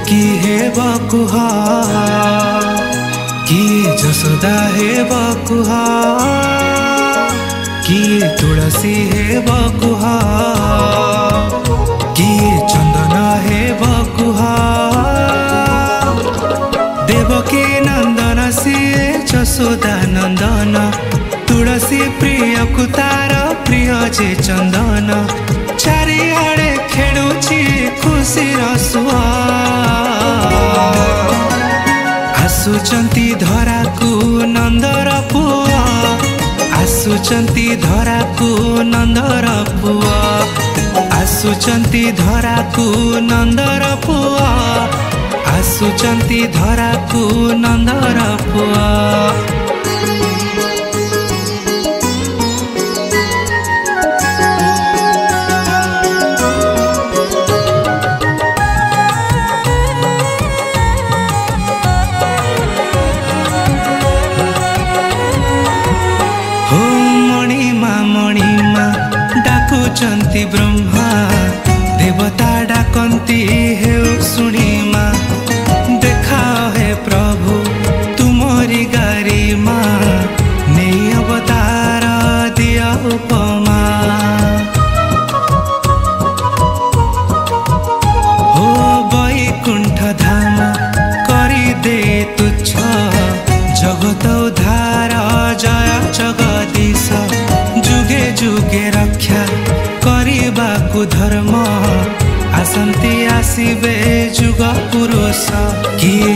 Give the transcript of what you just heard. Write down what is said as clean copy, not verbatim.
देवकी हे बकुहा किए जसोदा हे बकुहा किए तुलसी हे बकुहा किए चंदन हे बकुहा देवकी नंदन सिए जसोदा नंदन तुलसी प्रिय कुतार प्रिय जे चंदन चारिआडे खेलुछि खुशी रसुआ आसुचंती धरा को नंदर पुआ आसुचंती धरा को नंदर पुआ आसुचंती धरा को नंदर पुआ आसुचंती धरा को नंदर पुआ डाकुचंती ब्रह्मा देवता डाकंती हे शुणीमा देखा हे प्रभु तुमरी गारी माँ नहीं अवतार दिया उपमा हो वैकुंठ धाम करी दे तुच्छ जगत उद्धार जय जगदीश जुगे जुगे रक्षा करबाकु धर्म आसंती आसीबे जुग पुरुष किए